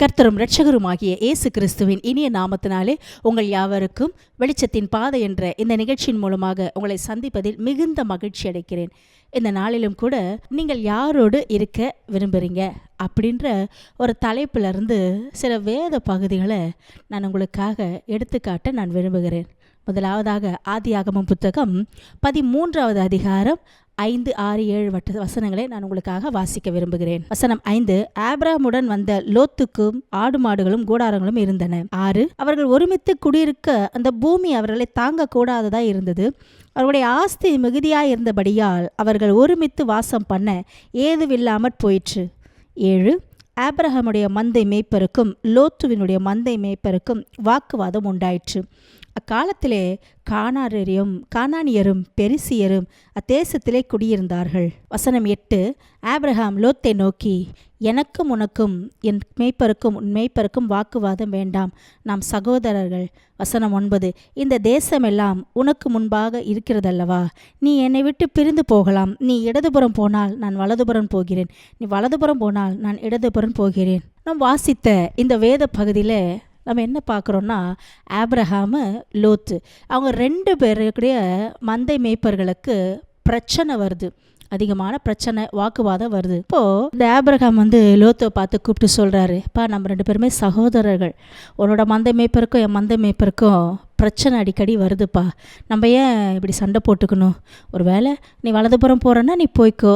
கர்த்தரும் இரட்சகருமாகிய இயேசு கிறிஸ்துவின் இனிய நாமத்தினாலே உங்கள் யாவருக்கும் வெளிச்சத்தின் பாதை என்ற இந்த நிகழ்ச்சியின் மூலமாக உங்களை சந்திப்பதில் மிகுந்த மகிழ்ச்சி அடைக்கிறேன். இந்த நாளிலும் கூட நீங்கள் யாரோடு இருக்க விரும்புகிறீங்க அப்படின்ற ஒரு தலைப்பிலிருந்து சில வேத பகுதிகளை நான் உங்களுக்காக எடுத்துக்காட்ட நான் விரும்புகிறேன். முதலாவதாக ஆதியாகமம் புத்தகம் 13வது அதிகாரம் 5, 6, 7 வசனங்களை நான் உங்களுக்காக வாசிக்க விரும்புகிறேன். வசனம் 5, ஆபிரகாமுடன் வந்த லோத்துக்கும் ஆடு மாடுகளும் கூடாரங்களும் இருந்தன. 6, அவர்கள் ஒருமித்து குடியிருக்க அந்த பூமி அவர்களை தாங்க கூடாததாய் இருந்தது. அவர்களுடைய ஆஸ்தி மிகுதியாய் இருந்தபடியால் அவர்கள் ஒருமித்து வாசம் பண்ண ஏதுவில்லாமற் போயிற்று. 7, ஆபிரகாமுடைய மந்தை மேய்ப்பருக்கும் லோத்துவினுடைய மந்தை மேய்ப்பருக்கும் வாக்குவாதம் உண்டாயிற்று. அக்காலத்திலே கானானியரும் பெரிசியரும் அத்தேசத்திலே குடியிருந்தார்கள். வசனம் 8, ஆபிரகாம் லோத்தை நோக்கி, எனக்கும் உனக்கும் என் மேய்ப்பருக்கும் உன் மேய்ப்பருக்கும் வாக்குவாதம் வேண்டாம், நாம் சகோதரர்கள். வசனம் 9, இந்த தேசமெல்லாம் உனக்கு முன்பாக இருக்கிறதல்லவா, நீ என்னை விட்டு பிரிந்து போகலாம். நீ இடதுபுறம் போனால் நான் வலதுபுறம் போகிறேன், நீ வலதுபுறம் போனால் நான் இடதுபுறம் போகிறேன். நாம் வாசித்த இந்த வேத பகுதியில் நம்ம என்ன பார்க்குறோன்னா, ஆபிரகாமு லோத்து அவங்க 2 பேருடைய மந்தை மேய்ப்பர்களுக்கு பிரச்சனை வருது, அதிகமான பிரச்சனை, வாக்குவாதம் வருது. இப்போது இந்த ஆபிரகாம் லோத்தை பார்த்து கூப்பிட்டு சொல்கிறாரு, பா நம்ம 2 பேருமே சகோதரர்கள், உன்னோட மந்தை மேய்ப்பருக்கும் என் மந்தை மேய்ப்பருக்கும் பிரச்சனை அடிக்கடி வருதுப்பா, நம்ம ஏன் இப்படி சண்டை போட்டுக்கணும்? ஒரு வேளை நீ வலதுபுறம் போகிறேன்னா நீ போய்க்கோ,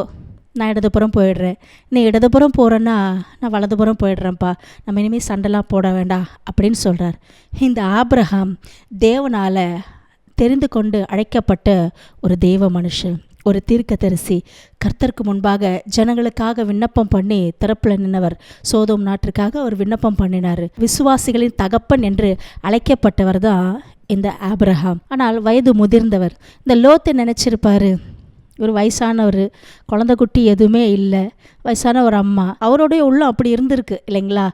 நான் இடதுபுறம் போயிடுறேன், நீ இடதுபுறம் போகிறேன்னா நான் வலதுபுறம் போயிடுறேன்ப்பா, நம்ம இனிமேல் சண்டைலாம் போட வேண்டாம் அப்படின்னு சொல்கிறார். இந்த ஆபிரகாம் தேவனால் தெரிந்து கொண்டு அழைக்கப்பட்ட ஒரு தேவ மனுஷன், ஒரு தீர்க்கதரிசி. கர்த்தருக்கு முன்பாக ஜனங்களுக்காக விண்ணப்பம் பண்ணி திறப்பில் நின்றவர். சோதோம் நாட்டிற்காக அவர் விண்ணப்பம் பண்ணினார். விசுவாசிகளின் தகப்பன் என்று அழைக்கப்பட்டவர் தான் இந்த ஆபிரகாம். ஆனால் வயது முதிர்ந்தவர். இந்த லோத்தை நினச்சிருப்பார், ஒரு வயசானவர், குழந்தை குட்டி எதுவுமே இல்லை, வயசான ஒரு அம்மா, அவருடைய உள்ளம் அப்படி இருந்திருக்கு இல்லைங்களா?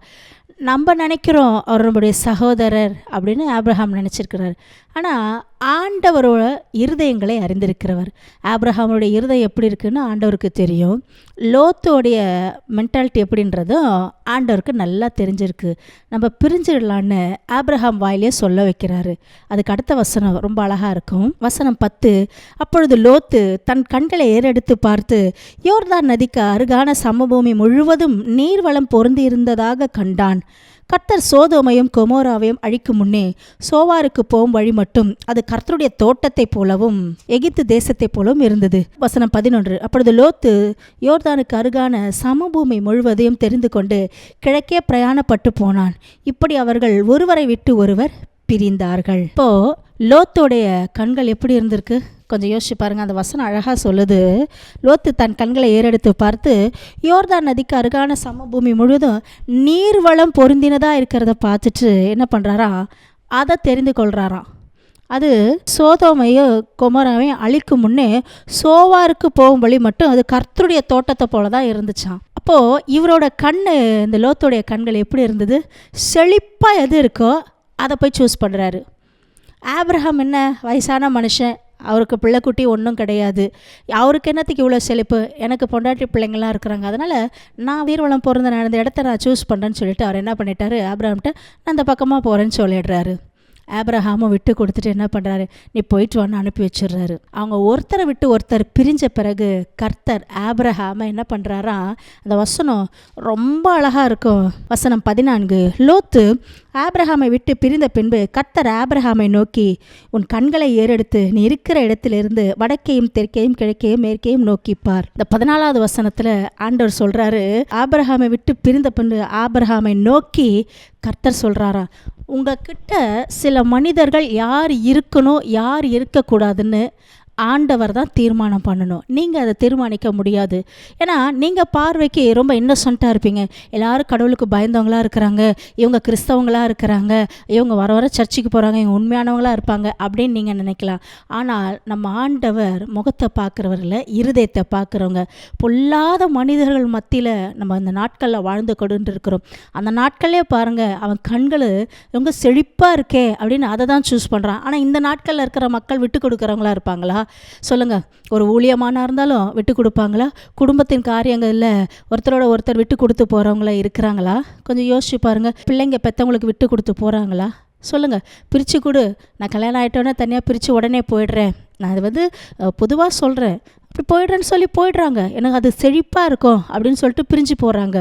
நம்ம நினைக்கிறோம் அவர் நம்முடைய சகோதரர் அப்படின்னு ஆபிரகாம் நினச்சிருக்கிறார். ஆனால் ஆண்டவரோட இருதயங்களை அறிந்திருக்கிறவர். ஆபிரகாமோடைய இருதயம் எப்படி இருக்குன்னு ஆண்டவருக்கு தெரியும். லோத்தோடைய மென்டாலிட்டி எப்படின்றதும் ஆண்டவருக்கு நல்லா தெரிஞ்சிருக்கு. நம்ம பிரிஞ்சிடலான்னு ஆபிரகாம் வாயிலே சொல்ல வைக்கிறாரு. அதுக்கு அடுத்த வசனம் ரொம்ப அழகாக இருக்கும். வசனம் 10, அப்பொழுது லோத்து தன் கண்களை ஏறெடுத்து பார்த்து யோர்தான் நதிக்கு அருகான சமபூமி முழுவதும் நீர்வளம் பொருந்தி இருந்ததாக கண்டான். கர்த்தர் சோதோமையும் கொமோராவையும் அழிக்கும் முன்னே சோவாருக்கு போகும் வழி மட்டும் அது கர்த்தருடைய தோட்டத்தை போலவும் எகிப்து தேசத்தை போலவும் இருந்தது. வசனம் 11, அப்பொழுது லோத்து யோர்தானுக்கு அருகான சமபூமி முழுவதையும் தெரிந்து கொண்டு கிழக்கே பிரயாணப்பட்டு போனான். இப்படி அவர்கள் ஒருவரை விட்டு ஒருவர் பிரிந்தார்கள். இப்போ லோத்தோடைய கண்கள் எப்படி இருந்திருக்கு கொஞ்சம் யோசிச்சு பாருங்கள். அந்த வசனம் அழகாக சொல்லுது. லோத்து தன் கண்களை ஏறெடுத்து பார்த்து யோர்தான் நதிக்கு அருகான சமபூமி முழுவதும் நீர்வளம் பொருந்தினதாக இருக்கிறத பார்த்துட்டு என்ன பண்ணுறாராம், அதை தெரிந்து கொள்கிறாராம். அது சோதோமையோ கொமோராவையும் அழிக்கும் முன்னே சோவாருக்கு போகும் வழி மட்டும் அது கர்த்தருடைய தோட்டத்தை போல தான் இருந்துச்சான். அப்போது இவரோட கண், இந்த லோத்தோடைய கண்கள் எப்படி இருந்தது? செழிப்பாக எது இருக்கோ அதை போய் சூஸ் பண்ணுறாரு. ஆபிரகாம் என்ன வயசான மனுஷன், அவருக்கு பிள்ளைக்குட்டி ஒன்றும் கிடையாது, அவருக்கு என்னத்துக்கு இவ்வளோ செழிப்பு, எனக்கு பொண்டாட்டி பிள்ளைங்கள்லாம் இருக்கிறாங்க, அதனால் நான் வீரவளம் பிறந்த நான் இந்த இடத்த நான் சூஸ் பண்ணுறேன்னு சொல்லிட்டு அவர் என்ன பண்ணிட்டாரு, ஆபிரகாம்கிட்ட நான் அந்த பக்கமாக போகிறேன்னு சொல்லிடுறாரு. ஆபிரகாமும் விட்டு கொடுத்துட்டு என்ன பண்ணுறாரு, நீ போயிட்டு வான்னு அனுப்பி வச்சிடுறாரு. அவங்க ஒருத்தரை விட்டு ஒருத்தர் பிரிஞ்ச பிறகு கர்த்தர் ஆபிரகாமை என்ன பண்ணுறாரா, அந்த வசனம் ரொம்ப அழகாக இருக்கும். வசனம் 14, லோத்து ஆபிரகாமை விட்டு பிரிந்த பின்பு கர்த்தர் ஆபிரகாமை நோக்கி, உன் கண்களை ஏறெடுத்து நீ இருக்கிற இடத்திலிருந்து வடக்கையும் தெற்கையும் கிழக்கையும் மேற்கையும் நோக்கிப்பார். இந்த 14வது வசனத்தில் ஆண்டவர் சொல்கிறாரு, ஆபிரகாமை விட்டு பிரிந்த பின்பு ஆபிரகாமை நோக்கி கர்த்தர் சொல்கிறாரா, உங்ககிட்ட சில மனிதர்கள் யார் இருக்கணும் யார் இருக்கக்கூடாதுன்னு ஆண்டவர் தான் தீர்மானம் பண்ணணும். நீங்கள் அதை தீர்மானிக்க முடியாது. ஏன்னா நீங்கள் பார்வைக்கு ரொம்ப இன்னசென்ட்டாக இருப்பீங்க, எல்லோரும் கடவுளுக்கு பயந்தவங்களாக இருக்கிறாங்க, இவங்க கிறிஸ்தவங்களாக இருக்கிறாங்க, இவங்க வர வர சர்ச்சுக்கு போகிறாங்க, இவங்க உண்மையானவங்களாக இருப்பாங்க அப்படின்னு நீங்கள் நினைக்கலாம். ஆனால் நம்ம ஆண்டவர் முகத்தை பார்க்குறவரில் இருதயத்தை பார்க்குறவங்க. பொல்லாத மனிதர்கள் மத்தியில் நம்ம இந்த நாட்களில் வாழ்ந்து கொண்டு இருக்கிறோம். அந்த நாட்களே பாருங்கள், அவன் கண்கள் ரொம்ப செழிப்பாக இருக்கே அப்படின்னு அதை தான் சூஸ் பண்ணுறான். ஆனால் இந்த நாட்களில் இருக்கிற மக்கள் விட்டு கொடுக்குறவங்களா இருப்பாங்களா? சொல்லுங்கள். ஒரு ஊழியமானா இருந்தாலும் விட்டு கொடுப்பாங்களா? குடும்பத்தின் காரியங்களில் ஒருத்தரோட ஒருத்தர் விட்டு கொடுத்து போகிறவங்கள இருக்கிறாங்களா? கொஞ்சம் யோசிச்சு பாருங்கள். பிள்ளைங்க பெற்றவங்களுக்கு விட்டு கொடுத்து போகிறாங்களா? சொல்லுங்கள். பிரித்து கொடு, நான் கல்யாணம் ஆகிட்டோன்னே தனியாக பிரித்து உடனே போயிடுறேன், நான் அது பொதுவாக சொல்கிறேன், அப்படி போய்ட்றேன்னு சொல்லி போய்ட்றாங்க. எனக்கு அது செழிப்பாக இருக்கும் அப்படின்னு சொல்லிட்டு பிரிஞ்சு போகிறாங்க.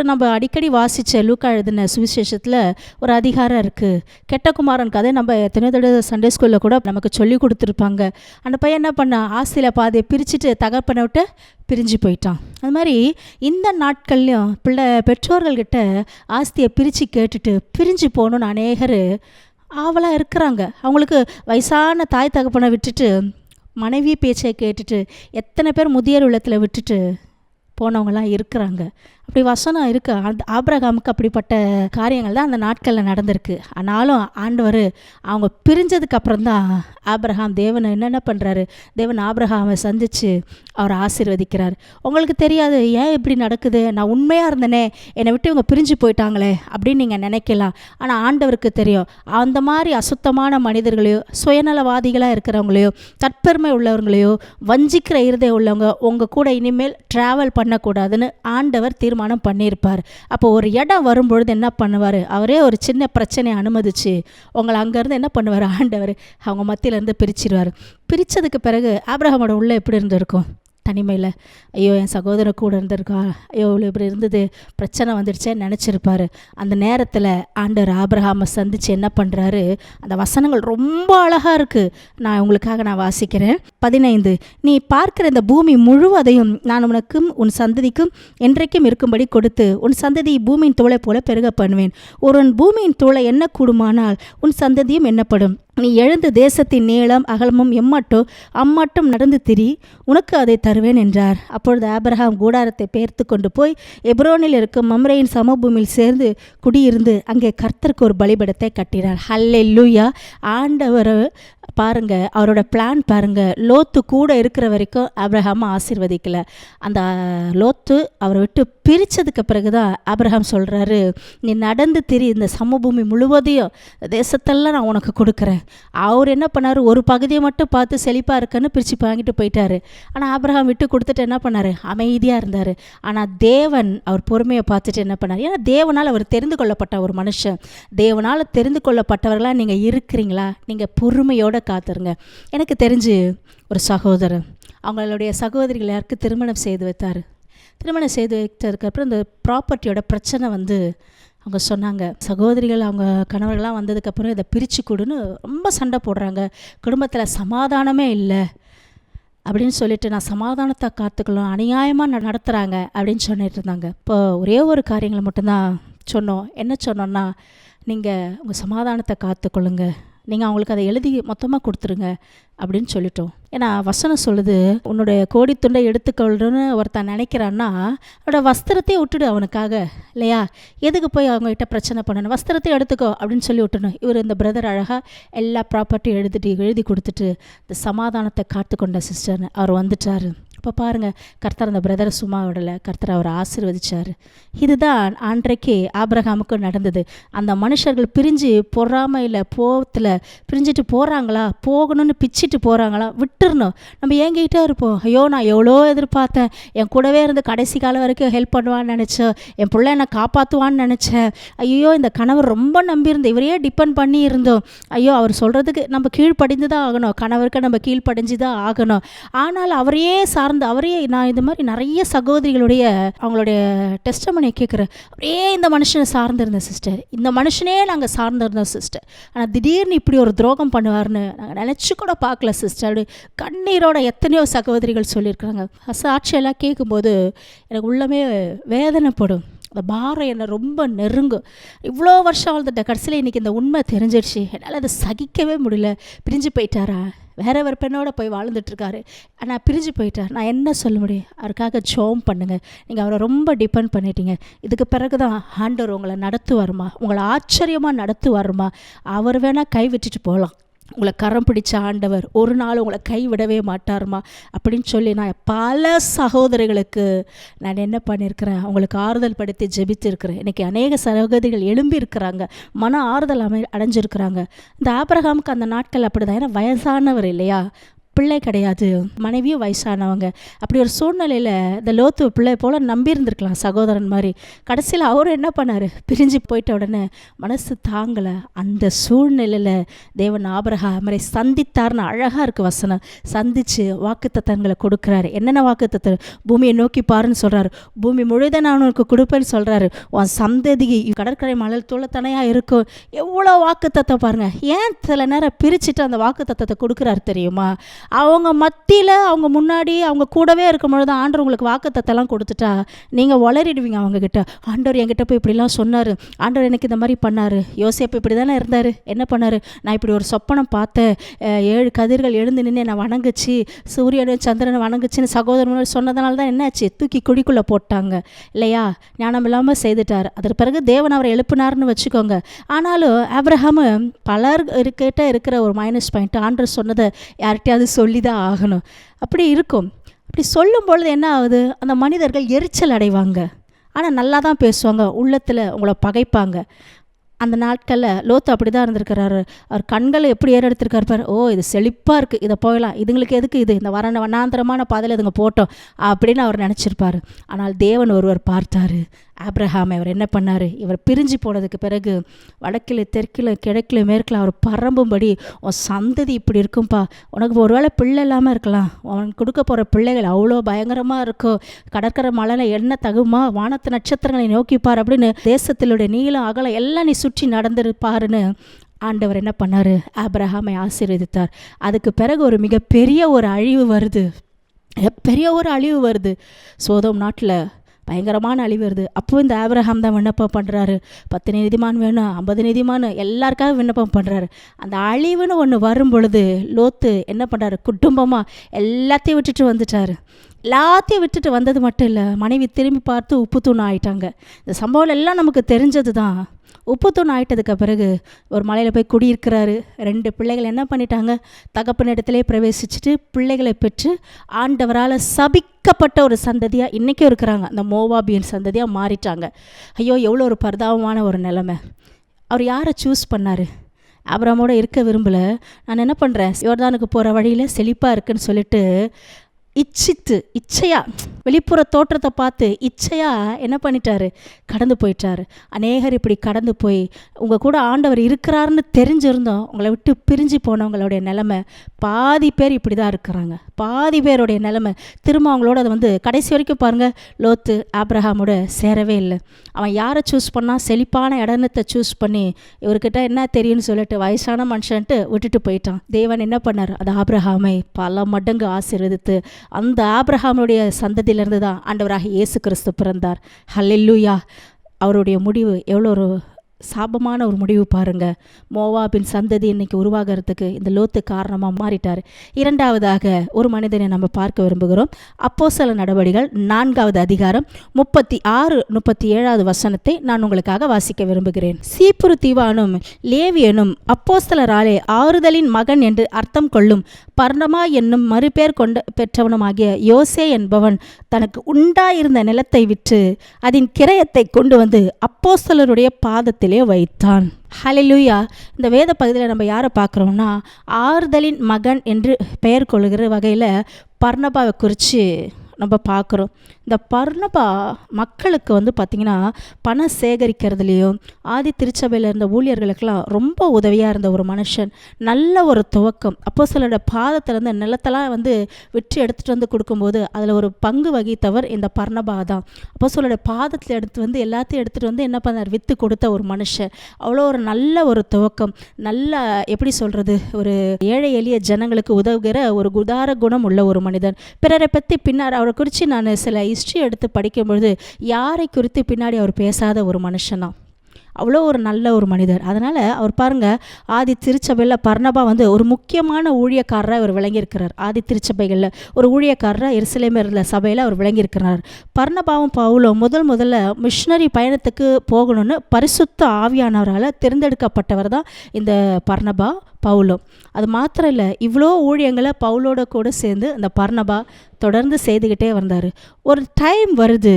நம்ம அடிக்கடி வாசித்த லூக்கா எழுதின சுவிசேஷத்தில் ஒரு அதிகாரம் இருக்குது. கெட்ட குமாரன் கதை நம்ம எத்தனை தடவை சண்டே ஸ்கூலில் கூட நமக்கு சொல்லி கொடுத்துருப்பாங்க. அந்த பையன் என்ன பண்ணான்? ஆஸ்தியில் பாதியை பிரிச்சுட்டு தகப்பனை விட்டு பிரிஞ்சு போயிட்டான். அது மாதிரி இந்த நாட்கள்லையும் பெற்றோர்கள்கிட்ட ஆஸ்தியை பிரித்து கேட்டுட்டு பிரிஞ்சு போகணுன்னு அநேகர் ஆவலாக இருக்கிறாங்க. அவங்களுக்கு வயசான தாய் தகப்பனை விட்டுட்டு மனைவி பேச்சை கேட்டுட்டு எத்தனை பேர் முதியோர் இல்லத்தில் விட்டுட்டு போனவங்களாம் இருக்கிறாங்க. அப்படி வசனம் இருக்குது. ஆபிரகாமுக்கு அப்படிப்பட்ட காரியங்கள் தான் அந்த நாட்களில் நடந்திருக்கு. ஆனாலும் ஆண்டவர் அவங்க பிரிஞ்சதுக்கு அப்புறம்தான் ஆபிரகாம் தேவனை என்னென்ன பண்ணுறாரு? தேவன் ஆபிரகாமை சந்தித்து அவரை ஆசீர்வதிக்கிறார். உங்களுக்கு தெரியாது ஏன் இப்படி நடக்குது, நான் உண்மையாக இருந்தேனே, என்னை விட்டு இவங்க பிரிஞ்சு போயிட்டாங்களே அப்படின்னு நீங்கள் நினைக்கலாம். ஆனால் ஆண்டவருக்கு தெரியும். அந்த மாதிரி அசுத்தமான மனிதர்களையோ, சுயநலவாதிகளாக இருக்கிறவங்களையோ, தற்பெருமை உள்ளவங்களையோ, வஞ்சிக்கிற இருதயம் உள்ளவங்க உங்கள் கூட இனிமேல் ட்ராவல் பண்ணக்கூடாதுன்னு ஆண்டவர் தீர்மானம் பண்ணியிருப்பார். அப்போ ஒரு இடம் வரும்பொழுது என்ன பண்ணுவார்? அவரே ஒரு சின்ன பிரச்சனையை அனுமதிச்சு உங்களை அங்கேருந்து என்ன பண்ணுவார்? ஆண்டவர் அவங்க மத்தியிலேருந்து பிரிச்சிருவார். பிரித்ததுக்கு பிறகு ஆபிரகாமோட உள்ள எப்படி இருந்திருக்கும்? தனிமையில், ஐயோ என் சகோதரன் கூட இருந்திருக்கா, ஐயோ இவ்வளோ இப்படி இருந்தது, பிரச்சனை வந்துடுச்சேன்னு நினச்சிருப்பார். அந்த நேரத்தில் ஆண்டவர் ஆபிரகாமை சந்தித்து என்ன பண்ணுறாரு? அந்த வசனங்கள் ரொம்ப அழகாக இருக்குது. நான் உங்களுக்காக வாசிக்கிறேன். 15, நீ பார்க்கிற இந்த பூமி முழுவதையும் நான் உனக்கும் உன் சந்ததிக்கும் என்றைக்கும் இருக்கும்படி கொடுத்து உன் சந்ததி பூமியின் தோளை போல பெருக பண்ணுவேன். ஒரு பூமியின் தோளை என்ன கூடுமானால் உன் சந்ததியும் எண்ணப்படும். நீ எழுந்து தேசத்தின் நீளம் அகலமும் அம்மட்டும் நடந்து திரி, உனக்கு அதை தருவேன் என்றார். அப்பொழுது ஆபிரகாம் கூடாரத்தை பெயர்த்து கொண்டு போய் எப்ரோனில் இருக்கும் மம்ரேயின் சமபூமியில் சேர்ந்து குடியிருந்து அங்கே கர்த்தருக்கு ஒரு பலிபீடத்தை கட்டினார். ஹல்லேலூயா! ஆண்டவர் பாருங்க, அவரோட பிளான் பாருங்க. லோத்து கூட இருக்கிற வரைக்கும் ஆபிரகாம் ஆசீர்வதிக்கல. அந்த லோத்து அவரை விட்டு பிரித்ததுக்கு பிறகுதான் ஆபிரகாம் சொல்கிறாரு, நீ நடந்து திரி, இந்த சமபூமி முழுவதையும் தேசத்தெல்லாம் நான் உனக்கு கொடுக்குறேன். அவர் என்ன பண்ணார்? ஒரு பகுதியை மட்டும் பார்த்து செழிப்பாக இருக்குன்னு பிரித்து வாங்கிட்டு போயிட்டாரு. ஆனால் ஆபிரகாம் விட்டு கொடுத்துட்டு என்ன பண்ணார்? அமைதியாக இருந்தார். ஆனால் தேவன் அவர் பொறுமையை பார்த்துட்டு என்ன பண்ணார்? ஏன்னா தேவனால் அவர் தெரிந்து கொள்ளப்பட்ட ஒரு மனுஷன். தேவனால் தெரிந்து கொள்ளப்பட்டவர்களாக நீங்கள் இருக்கிறீங்களா? நீங்கள் பொறுமையோடு காத்துருங்க. எனக்கு தெரிஞ்சு ஒரு சகோதரர் அவங்களுடைய சகோதரிகள் யாருக்கு திருமணம் செய்து வைத்தார். திருமணம் செய்து வைத்ததுக்கப்புறம் இந்த ப்ராப்பர்ட்டியோட பிரச்சனை அவங்க சொன்னாங்க. சகோதரிகள் அவங்க கணவர்கள்லாம் வந்ததுக்கப்புறம் இதை பிரித்து கொடுன்னு ரொம்ப சண்டை போடுறாங்க. குடும்பத்தில் சமாதானமே இல்லை அப்படின்னு சொல்லிட்டு, நான் சமாதானத்தை காத்துக்கணும், அநியாயமாக நடத்துகிறாங்க அப்படின்னு சொல்லிட்டு இருந்தாங்க. இப்போ ஒரே ஒரு காரியங்களை மட்டும்தான் சொன்னோம். என்ன சொன்னோன்னா, நீங்கள் உங்கள் சமாதானத்தை காத்துக்கொள்ளுங்க, நீங்கள் அவங்களுக்கு அதை எழுதி மொத்தமாக கொடுத்துருங்க அப்படின்னு சொல்லிட்டோம். ஏன்னா வசனம் சொல்லுது, உன்னுடைய கோடித்துண்டை எடுத்துக்கொள்றன்னு ஒருத்தன் நினைக்கிறான்னா அவனோட வஸ்திரத்தையே விட்டுடு அவனுக்காக, இல்லையா? எதுக்கு போய் அவங்ககிட்ட பிரச்சனை பண்ணணும்? வஸ்திரத்தையும் எடுத்துக்கோ அப்படின்னு சொல்லி விட்டுணும். இவர் இந்த பிரதர் அழகாக எல்லா ப்ராப்பர்ட்டியும் எழுதி கொடுத்துட்டு இந்த சமாதானத்தை காத்துக்கொண்ட சிஸ்டர்னு அவர் வந்துட்டார். இப்போ பாருங்கள், கர்த்தர் அந்த பிரதரை சும்மா விடலை, கர்த்தர் அவரை ஆசீர்வதிச்சார். இதுதான் அன்றைக்கு ஆபிரகாமுக்கும் நடந்தது. அந்த மனுஷர்கள் பிரிஞ்சு பொறாமையில் போகத்தில் பிரிஞ்சுட்டு போகிறாங்களா, போகணும்னு பிச்சுட்டு போகிறாங்களா, விட்டுறணும். நம்ம ஏங்கிட்டே இருப்போம், ஐயோ நான் எவ்வளோ எதிர்பார்த்தேன், என் கூடவே இருந்து கடைசி காலம் வரைக்கும் ஹெல்ப் பண்ணுவான்னு நினச்சேன், என் பிள்ளை என்னை காப்பாற்றுவான்னு நினச்சேன், ஐயோ இந்த கணவர் ரொம்ப நம்பியிருந்தேன், இவரையே டிபெண்ட் பண்ணி இருந்தோம், ஐயோ அவர் சொல்கிறதுக்கு நம்ம கீழ்ப்படிந்து தான் ஆகணும், கணவருக்கு நம்ம கீழ்ப்படிஞ்சு தான் ஆகணும். ஆனால் அவரையே அவரே நான் இந்த மாதிரி நிறைய சகோதரிகளுடைய அவங்களுடைய டெஸ்டமனியை கேட்குறேன். அப்படியே இந்த மனுஷனை சார்ந்திருந்தேன் சிஸ்டர், இந்த மனுஷனே நாங்கள் சார்ந்திருந்தோம் சிஸ்டர், ஆனால் திடீர்னு இப்படி ஒரு துரோகம் பண்ணுவார்னு நாங்கள் நினச்சி கூட பார்க்கல சிஸ்டர். அப்படி கண்ணீரோட எத்தனையோ சகோதரிகள் சொல்லியிருக்கிறாங்க. சாட்சியெல்லாம் கேட்கும்போது எனக்கு உள்ளமே வேதனைப்படும். அந்த பாரம் என்னை ரொம்ப நெருங்கும். இவ்வளோ வருஷம் வாழ்ந்துட்ட கடைசியில் இன்றைக்கி இந்த உண்மை தெரிஞ்சிடுச்சு, என்னால் அதை சகிக்கவே முடியல. பிரிஞ்சு போயிட்டாரா, வேற ஒரு பெண்ணோட போய் வாழ்ந்துட்டுருக்காரு, ஆனால் பிரிஞ்சு போயிட்டார். நான் என்ன சொல்ல முடியும்? அவருக்காக ஜெபம் பண்ணுங்கள். நீங்கள் அவரை ரொம்ப டிபெண்ட் பண்ணிட்டீங்க. இதுக்கு பிறகு தான் ஆண்டவர் உங்களை நடத்துவாருமா, உங்களை ஆச்சரியமாக நடத்துவாருமா. அவர் வேணால் கை விட்டுட்டு போகலாம், உங்களை கரம் பிடிச்ச ஆண்டவர் ஒரு நாள் உங்களை கைவிடவே மாட்டாருமா அப்படின்னு சொல்லி நான் பல சகோதரிகளுக்கு நான் என்ன பண்ணியிருக்கிறேன், அவங்களுக்கு ஆறுதல் படுத்தி ஜெபித்திருக்கிறேன். இன்றைக்கி அநேக சகோதரிகள் எழும்பி இருக்கிறாங்க, மன ஆறுதல் அடைஞ்சிருக்கிறாங்க. இந்த ஆபிரகாமுக்கு அந்த நாட்கள் அப்படி தான். ஏன்னா வயசானவர் இல்லையா, பிள்ளை கிடையாது, மனைவியும் வயசானவங்க. அப்படி ஒரு சூழ்நிலையில் இந்த லோத்து பிள்ளை போல் நம்பியிருந்திருக்கலாம் சகோதரன் மாதிரி. கடைசியில் அவரும் என்ன பண்ணார், பிரிஞ்சு போயிட்ட உடனே மனசு தாங்கலை. அந்த சூழ்நிலையில் தேவன் ஆபிரகாமை சந்தித்தார்னு அழகாக இருக்குது வசனம். சந்தித்து வாக்குத்தத்தங்களை கொடுக்குறாரு. என்னென்ன வாக்குத்தத்தம்? பூமியை நோக்கி பாருன்னு சொல்கிறாரு, பூமி முழுதை நான் உனக்கு கொடுப்பேன்னு சொல்கிறாரு, உன் சந்ததி கடற்கரை மணல் தூளத்தனையாக இருக்கும். எவ்வளோ வாக்குத்தத்தம் பாருங்கள். ஏன் சில நேரம் பிரிச்சுட்டு அந்த வாக்குத்தத்தத்தை கொடுக்குறாரு தெரியுமா? அவங்க மத்தியில், அவங்க முன்னாடி, அவங்க கூடவே இருக்கும்பொழுது ஆண்டவர் உங்களுக்கு வாக்குத்தத்தெல்லாம் கொடுத்துட்டா நீங்கள் வளரிடுவீங்க அவங்கக்கிட்ட. ஆண்டவர் என்கிட்ட போய் இப்படிலாம் சொன்னார், ஆண்டவர் எனக்கு இந்த மாதிரி பண்ணார். யோசேப்பு இப்படி தானே இருந்தார், என்ன பண்ணார், நான் இப்படி ஒரு சொப்பனம் பார்த்தேன், 7 கதிர்கள் எழுந்து நின்று என்னை வணங்குச்சு, சூரியனை சந்திரனை வணங்குச்சின்னு சகோதரன் சொன்னதுனால தான் என்னாச்சு, தூக்கி குழிக்குள்ளே போட்டாங்க இல்லையா? ஞானம் இல்லாமல் செய்துட்டார். அதற்கு பிறகு தேவன் அவரை எழுப்பினார்னு வச்சுக்கோங்க. ஆனாலும் ஆபிரகாம் பலர் கிட்ட இருக்கிற ஒரு மைனஸ் பாயிண்ட், ஆண்டவர் சொன்னதை யார்கிட்டையாவது சொல்லி தான் ஆகணும். அப்படி இருக்கும். அப்படி சொல்லும் பொழுது என்ன ஆகுது, அந்த மனிதர்கள் எரிச்சல் அடைவாங்க. ஆனால் நல்லா தான் பேசுவாங்க, உள்ளத்தில் உங்களை பகைப்பாங்க. அந்த நாட்களில் லோத்து அப்படி தான் இருந்திருக்கிறாரு. அவர் கண்களை எப்படி ஏறெடுத்திருக்காரு பார். ஓ, இது செழிப்பாக இருக்குது, இதை போகலாம், இதுங்களுக்கு எதுக்கு இது, இந்த வனாந்திரமான பாதையில் இதுங்க போட்டோம் அப்படின்னு அவர் நினச்சிருப்பார். ஆனால் தேவன் ஒருவர் பார்த்தார் ஆபிரகாமை. அவர் என்ன பண்ணார், இவர் பிரிஞ்சு போனதுக்கு பிறகு வடக்கில் தெற்கில் கிழக்கில் மேற்கில் அவர் பரம்பும்படி, உன் சந்ததி இப்படி இருக்கும்பா, உனக்கு ஒருவேளை பிள்ளை இல்லாமல் இருக்கலாம், உனக்கு கொடுக்க போகிற பிள்ளைகள் அவ்வளோ பயங்கரமாக இருக்கும், கடற்கரை மலையில் என்ன தகுமா, வானத்து நட்சத்திரங்களை நோக்கிப்பார் அப்படின்னு தேசத்திலுடைய நீளம் அகலம் எல்லாம் நீ சுற்றி நடந்திருப்பாருன்னு ஆண்டவர் என்ன பண்ணார், ஆபிரகாமை ஆசீர்வதித்தார். அதுக்கு பிறகு ஒரு மிகப்பெரிய ஒரு அழிவு வருது, பெரிய ஒரு அழிவு வருது. சோதோம் நாட்டில் பயங்கரமான அழிவு வருது. அப்போ இந்த ஆபிரகாம் தான் விண்ணப்பம் பண்ணுறாரு, 10 நீதிமான் வேணும், 50 நீதிமான், எல்லாருக்காக விண்ணப்பம் பண்ணுறாரு. அந்த அழிவுன்னு ஒன்று வரும் பொழுது லோத்து என்ன பண்ணுறாரு, குடும்பமாக எல்லாத்தையும் விட்டுட்டு வந்துட்டார். எல்லாத்தையும் விட்டுட்டு வந்தது மட்டும் இல்லை, மனைவி திரும்பி பார்த்து உப்பு தூண் ஆகிட்டாங்க. இந்த சம்பவம் எல்லாம் நமக்கு தெரிஞ்சது தான். உப்பு தூண் ஆகிட்டதுக்கு பிறகு ஒரு மலையில் போய் குடியிருக்கிறாரு. 2 பிள்ளைகள் என்ன பண்ணிட்டாங்க, தகப்பனிடத்திலே பிரவேசிச்சுட்டு பிள்ளைகளை பெற்று ஆண்டவரால் சபிக்கப்பட்ட ஒரு சந்ததியாக இன்றைக்கும் இருக்கிறாங்க. அந்த மோவாபியன் சந்ததியாக மாறிட்டாங்க. ஐயோ, எவ்வளோ ஒரு பரிதாபமான ஒரு நிலைமை. அவர் யாரை சூஸ் பண்ணார்? ஆபிரகாமோட இருக்க விரும்பலை. நான் என்ன பண்ணுறேன், யோர்தானுக்கு போகிற வழியில் செழிப்பாக இருக்குன்னு சொல்லிட்டு இச்சையாக வெளிப்புற தோற்றத்தை பார்த்து இச்சையாக என்ன பண்ணிட்டாரு, கடந்து போயிட்டாரு. அநேகர் இப்படி கடந்து போய் உங்கள் கூட ஆண்டவர் இருக்கிறாருன்னு தெரிஞ்சிருந்தோம் உங்களை விட்டு பிரிஞ்சு போனவங்களுடைய நிலைமை பாதி பேர் இப்படி தான் இருக்கிறாங்க. பாதி பேருடைய நிலைமை திரும்ப அவங்களோட அதை கடைசி வரைக்கும் பாருங்கள், லோத்து ஆபிரகாமோட சேரவே இல்லை. அவன் யாரை சூஸ் பண்ணால், செழிப்பான இடத்தை சூஸ் பண்ணி இவர்கிட்ட என்ன தெரியும்னு சொல்லிட்டு வயசான மனுஷன்ட்டு விட்டுட்டு போயிட்டான். தேவன் என்ன பண்ணார், அது ஆபிரகாமை பல மடங்கு ஆசீர்வதித்து அந்த ஆபிரகாமுடைய சந்ததியிலிருந்து தான் ஆண்டவராக இயேசு கிறிஸ்து பிறந்தார். ஹல்லேலூயா. அவருடைய முடிவு எவ்வளோ ஒரு சாபமான ஒரு முடிவு பாருங்கள். மோவாபின் சந்ததி இன்னைக்கு உருவாகிறதுக்கு இந்த லோத்து காரணமாக மாறிட்டார். இரண்டாவதாக ஒரு மனிதனை நம்ம பார்க்க விரும்புகிறோம். அப்போஸ்தல நடவடிக்கைகள் 4வது அதிகாரம் 36, 37 வசனத்தை நான் உங்களுக்காக வாசிக்க விரும்புகிறேன். சீப்புரு தீவானும் லேவியனும் அப்போஸ்தலராலே ஆறுதலின் மகன் என்று அர்த்தம் கொள்ளும் பர்னபா என்னும் மறுபேர் கொண்ட பெற்றவனுமாகிய யோசே என்பவன் தனக்கு உண்டாயிருந்த நிலத்தை விற்று அதன் கிரயத்தை கொண்டு வந்து அப்போஸ்தலருடைய பாதத்திலே வைத்தான். ஹல்லேலூயா. இந்த வேத பகுதியில் நம்ம யாரை பார்க்குறோம்னா, ஆறுதலின் மகன் என்று பெயர் கொள்கிற வகையில் பர்னபாவை குறித்து நம்ம பார்க்குறோம். இந்த பர்னபா மக்களுக்கு பார்த்திங்கன்னா பணம் சேகரிக்கிறதுலையும் ஆதி திருச்சபையில் இருந்த ஊழியர்களுக்கெல்லாம் ரொம்ப உதவியாக இருந்த ஒரு மனுஷன். நல்ல ஒரு துவக்கம். அப்போஸ்தலரோட பாதத்திலேருந்து நிலத்தெல்லாம் விற்று எடுத்துகிட்டு வந்து கொடுக்கும்போது அதில் ஒரு பங்கு வகித்தவர் இந்த பர்னபா தான். அப்போஸ்தலரோட பாதத்தில் எடுத்து எல்லாத்தையும் எடுத்துகிட்டு என்ன பண்ணார், விற்று கொடுத்த ஒரு மனுஷன். அவ்வளோ ஒரு நல்ல ஒரு துவக்கம். நல்ல எப்படி சொல்கிறது, ஒரு ஏழை எளிய ஜனங்களுக்கு உதவுகிற ஒரு உதார குணம் உள்ள ஒரு மனிதன். பிறரை பற்றி பின்னால் அவரை குறித்து நான் சில ஹிஸ்ட்ரி எடுத்து படிக்கும்பொழுது யாரை குறித்து பின்னாடி அவர் பேசாத ஒரு மனுஷனா, அவ்வளோ ஒரு நல்ல ஒரு மனிதர். அதனால் அவர் பாருங்கள், ஆதி திருச்சபையில் பர்னபா ஒரு முக்கியமான ஊழியக்காரராக அவர் விளங்கியிருக்கிறார். ஆதி திருச்சபைகளில் ஒரு ஊழியக்காரராக எருசலேமில் இருந்த சபையில் அவர் விளங்கியிருக்கிறார். பர்னபாவும் பவுலும் முதல்ல மிஷனரி பயணத்துக்கு போகணும்னு பரிசுத்த ஆவியானவரால் தேர்ந்தெடுக்கப்பட்டவர் தான் இந்த பர்னபா பவுலும். அது மாத்திரம் இல்லை, இவ்வளோ ஊழியங்களை பவுலோட கூட சேர்ந்து அந்த பர்னபா தொடர்ந்து செய்துக்கிட்டே வந்தார். ஒரு டைம் வருது,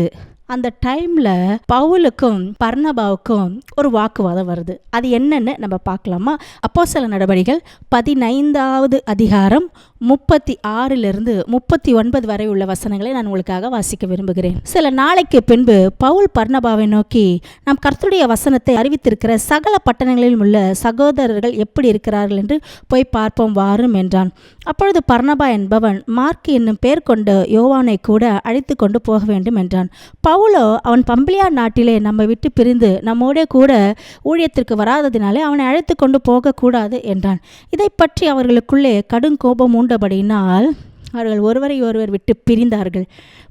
அந்த டைமில் பவுலுக்கும் பர்னபாவுக்கும் ஒரு வாக்குவாதம் வருது. அது என்னன்னு நம்ம பார்க்கலாமா? அப்போஸ்தல நடவடிக்கைகள் 15வது அதிகாரம் 36 39 வரை உள்ள வசனங்களை நான் உங்களுக்காக வாசிக்க விரும்புகிறேன். சில நாளைக்கு பின்பு பவுல் பர்னபாவை நோக்கி, நாம் கர்த்தருடைய வசனத்தை அறிவித்திருக்கிற சகல பட்டணங்களிலும் உள்ள சகோதரர்கள் எப்படி இருக்கிறார்கள் என்று போய் பார்ப்போம் வாரும் என்றான். அப்பொழுது பர்னபா என்பவன் மார்க் என்னும் பேர் கொண்ட யோவானை கூட அழைத்து கொண்டு போக வேண்டும் என்றான். பவுலோ அவன் பம்பிலியா நாட்டிலே நம்மை விட்டு பிரிந்து நம்மோட கூட ஊழியத்திற்கு வராததினாலே அவனை அழைத்து கொண்டு போகக்கூடாது என்றான். இதை பற்றி அவர்களுக்குள்ளே கடும் கோபம் உண்டபடியினால் அவர்கள் ஒருவரை ஒருவர் விட்டு பிரிந்தார்கள்.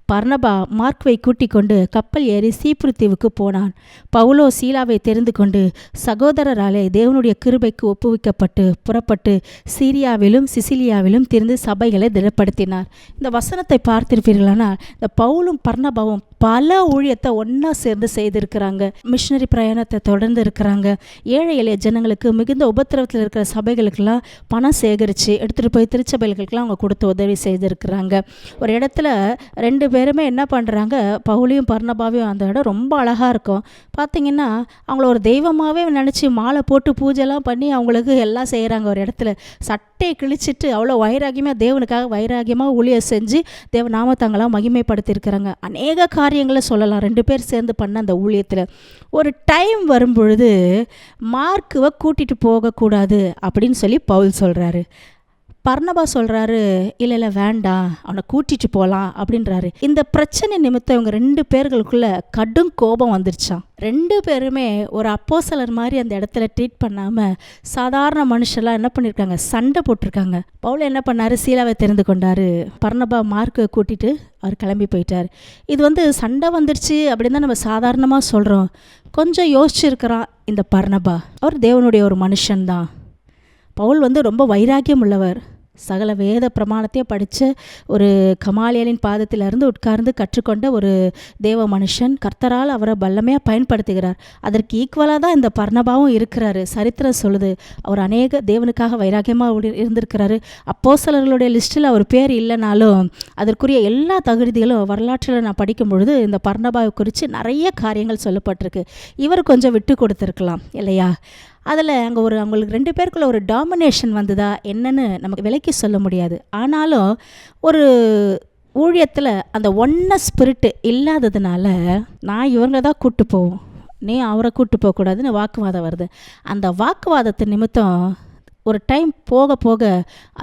பர்னபா மார்க்வை கூட்டிக் கொண்டு கப்பல் ஏறி சீப்ரு தீவுக்கு போனான். பவுலோ சீலாவை தெரிந்து கொண்டு சகோதரராலே தேவனுடைய கிருபைக்கு ஒப்புவிக்கப்பட்டு புறப்பட்டு சீரியாவிலும் சிசிலியாவிலும் திரிந்து சபைகளை திடப்படுத்தினார். இந்த வசனத்தை பார்த்திருப்பீர்களானால் இந்த பவுலும் பர்னபாவும் பல ஊழியத்தை ஒன்றா சேர்ந்து செய்திருக்கிறாங்க. மிஷினரி பிரயாணத்தை தொடர்ந்து இருக்கிறாங்க. ஏழை எளிய ஜனங்களுக்கு மிகுந்த உபத்திரவத்தில் இருக்கிற சபைகளுக்கெல்லாம் பணம் சேகரித்து எடுத்துகிட்டு போய் திருச்சபைகளுக்கெல்லாம் அவங்க கொடுத்து உதவி செய்திருக்கிறாங்க. ஒரு இடத்துல 2 பேருமே என்ன பண்ணுறாங்க, பவுலையும் பர்னபாவையும், அந்த இடம் ரொம்ப அழகாக இருக்கும். பார்த்திங்கன்னா அவங்கள ஒரு தெய்வமாகவே நினச்சி மாலை போட்டு பூஜைலாம் பண்ணி அவங்களுக்கு எல்லாம் செய்கிறாங்க. ஒரு இடத்துல சட்டையை கிழிச்சிட்டு அவ்வளோ வைராகியமாக தேவனுக்காக வைராகியமாக ஊழியம் செஞ்சு தேவ நாமத்தங்களாம் மகிமைப்படுத்தியிருக்கிறாங்க. அநேக காரியங்களை சொல்லலாம் 2 பேர் சேர்ந்து பண்ண அந்த ஊழியத்தில். ஒரு டைம் வரும்பொழுது மார்க்குவை கூட்டிகிட்டு போகக்கூடாது அப்படின்னு சொல்லி பவுல் சொல்கிறாரு. பர்னபா சொல்கிறாரு, இல்லை வேண்டாம், அவனை கூட்டிகிட்டு போகலாம் அப்படின்றாரு. இந்த பிரச்சனை நிமித்தம் இவங்க 2 பேர்களுக்குள்ள கடும் கோபம் வந்துருச்சான். 2 பேருமே ஒரு அப்போஸ்தலர் மாதிரி அந்த இடத்துல ட்ரீட் பண்ணாமல் சாதாரண மனுஷெல்லாம் என்ன பண்ணியிருக்காங்க, சண்டை போட்டிருக்காங்க. பவுல் என்ன பண்ணார், சீலாவை தெரிந்து கொண்டார். பர்னபா மார்க்கை கூட்டிகிட்டு அவர் கிளம்பி போயிட்டார். இது சண்டை வந்துருச்சு அப்படின்னு தான் நம்ம சாதாரணமாக சொல்கிறோம். கொஞ்சம் யோசிச்சிருக்கிறான் இந்த பர்னபா. அவர் தேவனுடைய ஒரு மனுஷன்தான். பவுல் ரொம்ப வைராக்கியம் உள்ளவர். சகல வேத பிரமாணத்தையும் படித்த ஒரு கமாலியலின் பாதத்திலிருந்து உட்கார்ந்து கற்றுக்கொண்ட ஒரு தேவ மனுஷன். கர்த்தரால் அவரை வல்லமையாக பயன்படுத்துகிறார். அதற்கு ஈக்குவலாக தான் இந்த பர்னபாவும் இருக்கிறாரு. சரித்திரம் சொல்லுது, அவர் அநேக தேவனுக்காக வைராக்கியமாக இருந்திருக்கிறாரு. அப்போஸ்தலர்களுடைய லிஸ்ட்டில் அவர் பேர் இல்லைனாலும் அதற்குரிய எல்லா தகுதிகளும் வரலாற்றில் நான் படிக்கும் பொழுது இந்த பர்னபாவை குறித்து நிறைய காரியங்கள் சொல்லப்பட்டிருக்கு. இவர் கொஞ்சம் விட்டு கொடுத்துருக்கலாம் இல்லையா? அதில் அவங்களுக்கு 2 பேருக்குள்ள ஒரு டாமினேஷன் வந்ததா என்னன்னு நமக்கு விலைக்கு சொல்ல முடியாது. ஆனாலும் ஒரு ஊழியத்தில் அந்த ஸ்பிரிட்டு இல்லாததுனால நான் இவங்க தான் கூப்பிட்டு போவோம், நீ அவரை கூப்பிட்டு போகக்கூடாதுன்னு வாக்குவாதம் வருது. அந்த வாக்குவாதத்து நிமித்தம் ஒரு டைம் போக போக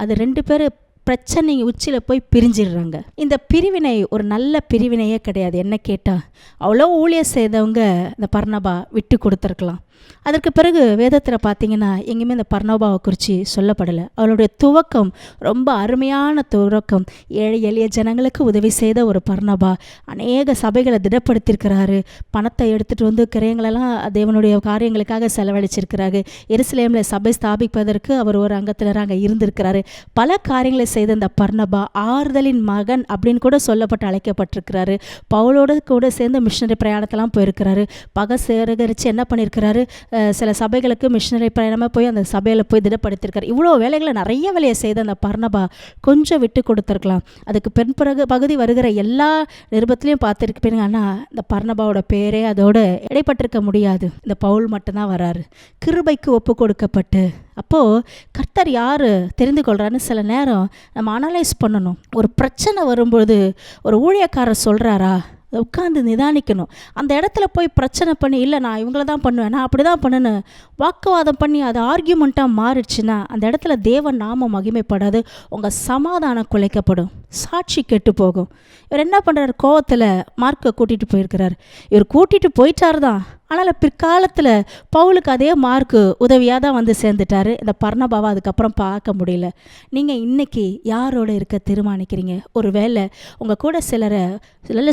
அது 2 பேர் பிரச்சனை உச்சியில் போய் பிரிஞ்சிடுறாங்க. இந்த பிரிவினை ஒரு நல்ல பிரிவினையே கிடையாது. என்ன கேட்டால் அவ்வளோ ஊழியம் செய்தவங்க இந்த பர்னபா விட்டு கொடுத்துருக்கலாம். அதற்கு பிறகு வேதத்தில் பார்த்தீங்கன்னா எங்கேயுமே இந்த பர்னபாவை குறித்து சொல்லப்படலை. அவளுடைய துவக்கம் ரொம்ப அருமையான துவக்கம். ஏழை எளிய ஜனங்களுக்கு உதவி செய்த ஒரு பர்னபா அநேக சபைகளை திடப்படுத்தியிருக்கிறாரு. பணத்தை எடுத்துகிட்டு வந்து கிரயங்களெல்லாம் தேவனுடைய காரியங்களுக்காக செலவழிச்சிருக்கிறாரு. எருசலேமில் சபை ஸ்தாபிப்பதற்கு அவர் ஒரு அங்கத்தினராக அங்கே இருந்திருக்கிறாரு. பல காரியங்களை செய்த இந்த பர்னபா ஆறுதலின் மகன் அப்படின்னு கூட சொல்லப்பட்டு அழைக்கப்பட்டிருக்கிறாரு. பவுலோடு கூட சேர்ந்து மிஷனரி பிரயாணத்தெல்லாம் போயிருக்கிறாரு. பகை சேகரித்து என்ன பண்ணியிருக்கிறாரு, சில சபைகளுக்கு மிஷனரி பயணமாக போய் அந்த சபையில் போய் திடப்படுத்தியிருக்காரு. இவ்வளோ வேலைகளை நிறைய வேலையை செய்த அந்த பர்னபா கொஞ்சம் விட்டு கொடுத்துருக்கலாம். அதுக்கு பிறகு பகுதி வருகிற எல்லா நிருபத்திலையும் பார்த்துருப்பீங்க. ஆனால் இந்த பர்னபாவோட பேரே அதோடு இடைப்பட்டிருக்க முடியாது. இந்த பவுல் மட்டும்தான் வராரு, கிருபைக்கு ஒப்பு கொடுக்கப்பட்டு. அப்போது கர்த்தர் யார் தெரிந்து கொள்கிறான்னு சில நேரம் நம்ம அனலைஸ் பண்ணணும். ஒரு பிரச்சனை வரும்பொழுது ஒரு ஊழியக்காரர் சொல்கிறாரா, உட்காந்து நிதானிக்கணும். அந்த இடத்துல போய் பிரச்சனை பண்ணி, இல்லை நான் இவங்கள தான் பண்ணுவேன், நான் அப்படி தான் பண்ணுன்னு வாக்குவாதம் பண்ணி அது ஆர்கியூமெண்ட்டாக மாறிடுச்சுன்னா அந்த இடத்துல தேவன் நாம மகிமைப்படாது, உங்கள் சமாதானம் குலைக்கப்படும், சாட்சி கெட்டு போகும். இவர் என்ன பண்ணுறாரு, கோவத்தில் மார்க்கை கூட்டிகிட்டு போயிருக்கிறார். இவர் கூட்டிகிட்டு போயிட்டார் தான், ஆனால் பிற்காலத்தில் பவுலுக்கு அதே மார்க்கு உதவியாக தான் வந்து சேர்ந்துட்டார். இந்த பர்னபாவை அதுக்கப்புறம் பார்க்க முடியல. நீங்கள் இன்றைக்கி யாரோட இருக்க தீர்மானிக்கிறீங்க? ஒரு வேளை உங்கள் கூட சிலரை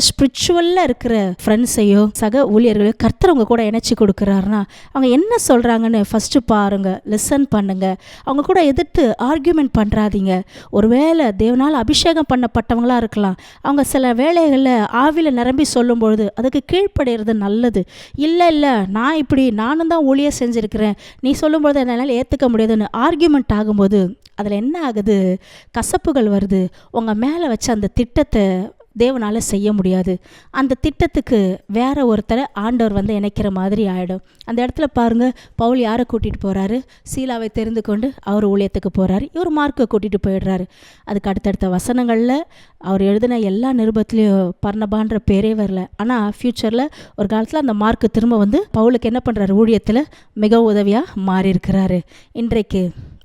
ஸ்பிரிச்சுவலில் இருக்கிற ஃப்ரெண்ட்ஸையோ சக ஊழியர்களையோ கர்த்தர் உங்கள் கூட இணைச்சி கொடுக்குறாருன்னா அவங்க என்ன சொல்கிறாங்கன்னு ஃபஸ்ட்டு பாருங்கள், லிசன் பண்ணுங்கள். அவங்க கூட எதிர்த்து ஆர்கியூமெண்ட் பண்ணுறாதீங்க. ஒரு வேளை தேவனால் அபிஷேகம் பண்ணப்பட்டவங்களாக இருக்கலாம். அவங்க சில வேளைகளில் ஆவியில் நிரம்பி சொல்லும்பொழுது அதுக்கு கீழ்ப்படுகிறது நல்லது. இல்லை நானும் தான் ஊழியம் செஞ்சுருக்கிறேன், நீ சொல்லும்போது என்னால் ஏற்றுக்க முடியாதுன்னு ஆர்கியூமெண்ட் ஆகும்போது அதில் என்ன ஆகுது, கசப்புகள் வருது. உங்கள் மேலே வச்ச அந்த திட்டத்தை தேவனால் செய்ய முடியாது. அந்த திட்டத்துக்கு வேற ஒருத்தரை ஆண்டவர் இணைக்கிற மாதிரி ஆகிடும். அந்த இடத்துல பாருங்கள், பவுல் யாரை கூட்டிகிட்டு போகிறாரு? சீலாவை தெரிந்து கொண்டு அவர் ஊழியத்துக்கு போகிறாரு. இவர் மார்க்கை கூட்டிகிட்டு போயிடுறாரு. அதுக்கு அடுத்தடுத்த வசனங்களில் அவர் எழுதின எல்லா நிருபத்துலேயும் பர்னபான்ற பேரே வரல. ஆனால் ஃப்யூச்சரில் ஒரு காலத்தில் அந்த மார்க்கு திரும்ப பவுலுக்கு என்ன பண்ணுறாரு? ஊழியத்தில் மிக உதவியாக மாறியிருக்கிறாரு. இன்றைக்கு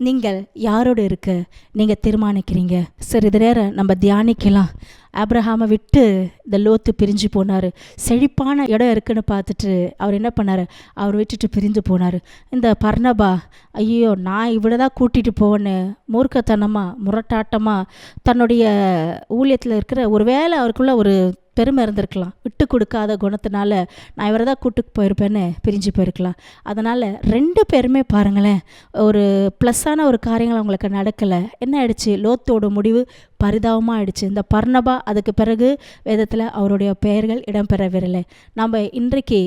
நீங்கள் யாரோடு இருக்க நீங்கள் தீர்மானிக்கிறீங்க? சரி, இது நேரம் நம்ம தியானிக்கலாம். ஆபிரகாமை விட்டு இந்த லோத்து பிரிஞ்சு போனார். செழிப்பான இடம் இருக்குன்னு பார்த்துட்டு அவர் என்ன பண்ணார்? அவர் விட்டுட்டு பிரிந்து போனார். இந்த பர்னபா, ஐயோ நான் இவ்வளோ தான் கூட்டிகிட்டு போவேன்னு மூர்க்கத்தனமாக முரட்டாட்டமாக தன்னுடைய ஊழியத்தில் இருக்கிற ஒரு வேளை அவருக்குள்ள ஒரு பெருமை இருந்திருக்கலாம். விட்டு கொடுக்காத குணத்தினால நான் இவரை தான் கூட்டுக்கு போயிருப்பேன்னு பிரிஞ்சு போயிருக்கலாம். அதனால் 2 பேருமே பாருங்களேன், ஒரு ப்ளஸ்ஸான ஒரு காரியங்கள் அவங்களுக்கு நடக்கலை. என்ன ஆயிடுச்சு? லோத்தோட முடிவு பரிதாபமாக ஆயிடுச்சு. இந்த பர்னபா அதுக்கு பிறகு வேதத்தில் அவருடைய பெயர்கள் இடம்பெறவில்லை. நம்ம இன்றைக்கு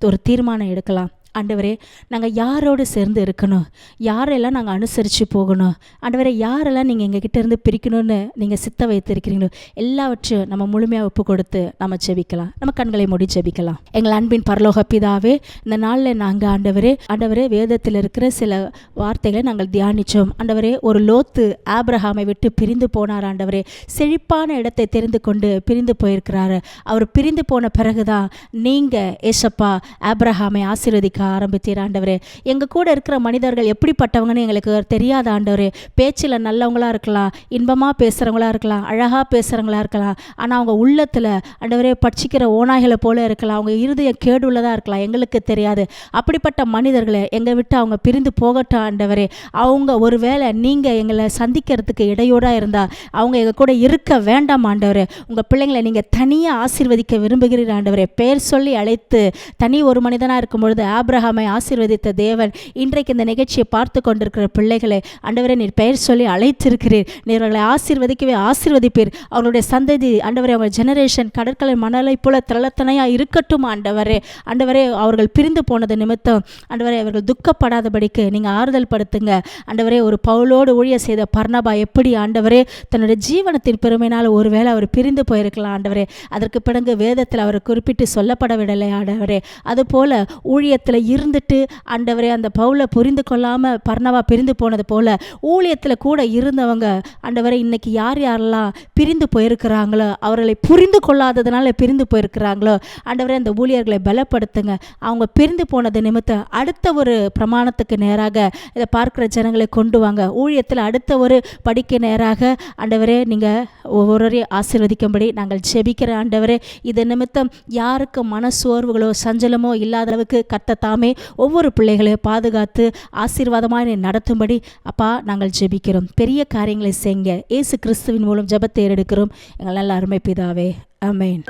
ஒரு தீர்மானம் எடுக்கலாம். ஆண்டவரே, நாங்கள் யாரோடு சேர்ந்து இருக்கணும்? யாரெல்லாம் நாங்கள் அனுசரித்து போகணும்? ஆண்டவரே, யாரெல்லாம் நீங்கள் எங்ககிட்ட இருந்து பிரிக்கணும்னு நீங்கள் சித்த வைத்திருக்கிறீங்களோ எல்லாவற்றையும் நம்ம முழுமையாக ஒப்பு கொடுத்து நம்ம ஜெபிக்கலாம். நம்ம கண்களை மூடி ஜெபிக்கலாம். எங்கள் அன்பின் பரலோக பிதாவே, இந்த நாளில் நாங்கள் ஆண்டவரே வேதத்தில் இருக்கிற சில வார்த்தைகளை நாங்கள் தியானித்தோம். ஆண்டவரே, ஒரு லோத்து ஆபிரகாமை விட்டு பிரிந்து போனார். ஆண்டவரே, செழிப்பான இடத்தை தெரிந்து கொண்டு பிரிந்து போயிருக்கிறாரு. அவர் பிரிந்து போன பிறகுதான் நீங்கள் ஏசப்பா ஆபிரகாமை ஆசீர்வதிக்க ஆரம்பித்தீர். ஆண்டவரே, எங்கள் கூட இருக்கிற மனிதர்கள் எப்படிப்பட்டவங்கன்னு எங்களுக்கு தெரியாத ஆண்டவரே. பேச்சில் நல்லவங்களா இருக்கலாம், இன்பமாக பேசுகிறவங்களா இருக்கலாம், அழகாக பேசுகிறவங்களா இருக்கலாம். ஆனால் அவங்க உள்ளத்தில் ஆண்டவரே பட்சிக்கிற ஓநாய்களை போல இருக்கலாம். அவங்க இருதயம் கேடுள்ளதாக இருக்கலாம், எங்களுக்கு தெரியாது. அப்படிப்பட்ட மனிதர்களை எங்கள் விட்டு அவங்க பிரிந்து போகட்டும் ஆண்டவரே. அவங்க ஒருவேளை நீங்கள் எங்களை சந்திக்கிறதுக்கு இடையூறாக இருந்தால் அவங்க எங்கள் கூட இருக்க வேண்டாம் ஆண்டவரே. உங்கள் பிள்ளைங்களை நீங்கள் தனியாக ஆசீர்வதிக்க விரும்புகிறீர் ஆண்டவரே. பெயர் சொல்லி அழைத்து தனி ஒரு மனிதனாக இருக்கும் பொழுது ஆபிரகாமை ஆசீர்வதித்த தேவன் இன்றைக்கு இந்த நிகழ்ச்சியை பார்த்து கொண்டிருக்கிற பிள்ளைகளை ஆண்டவரே நீர் பெயர் சொல்லி அழைத்திருக்கிறீர். நீர் அவர்களை ஆசீர்வதிக்கவே ஆசீர்வதிப்பீர். அவருடைய சந்ததி ஆண்டவரே, அவங்க ஜெனரேஷன் கடற்கரை மணலை போல திரளத்தனையாக இருக்கட்டும் ஆண்டவரே. ஆண்டவரே, அவர்கள் பிரிந்து போனது நிமித்தம் ஆண்டவரே அவர்கள் துக்கப்படாதபடிக்கு நீங்கள் ஆறுதல் படுத்துங்க ஆண்டவரே. ஒரு பவுலோடு ஊழிய செய்த பர்னபா எப்படி ஆண்டவரே தன்னுடைய ஜீவனத்தின் பெருமையினால் ஒருவேளை அவர் பிரிந்து போயிருக்கலாம் ஆண்டவரே. அதற்கு பிறகு வேதத்தில் அவர் குறிப்பிட்டு சொல்லப்படவில்லை ஆண்டவரே. அதுபோல ஊழியத்தில் இருந்துட்டு ஆண்டவரே அந்த பவுலை புரிந்து கொள்ளாமல் பர்னபா பிரிந்து போனது போல ஊழியத்தில் கூட இருந்தவங்க ஆண்டவரே இன்னைக்கு யாரெல்லாம் பிரிந்து போயிருக்கிறாங்களோ, அவர்களை புரிந்து கொள்ளாததுனால பிரிந்து போயிருக்கிறாங்களோ ஆண்டவரே, அந்த ஊழியர்களை பலப்படுத்துங்க. அவங்க பிரிந்து போனது நிமித்தம் அடுத்த ஒரு பிரமாணத்துக்கு நேராக இதை பார்க்குற ஜனங்களை கொண்டு வாங்க. ஊழியத்தில் அடுத்த ஒரு படிக்க நேராக ஆண்டவரே நீங்கள் ஒவ்வொருவரையும் ஆசீர்வதிக்கும்படி நாங்கள் ஜெபிக்கிற ஆண்டவரே. இது நிமித்தம் யாருக்கு மனசோர்வுகளோ சஞ்சலமோ இல்லாத அளவுக்கு கர்த்தர் தாமே ஒவ்வொரு பிள்ளைகளையும் பாதுகாத்து ஆசீர்வாதமாக நடத்தும்படி அப்பா நாங்கள் ஜெபிக்கிறோம். பெரிய காரியங்களை செய்யுங்க. இயேசு கிறிஸ்துவின் மூலம் ஜெபத்தை எடுக்கிறோம் எங்கள் நல்ல அருமை பிதாவே, ஆமென்.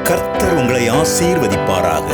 கர்த்தர் உங்களை ஆசீர்வதிப்பாராக.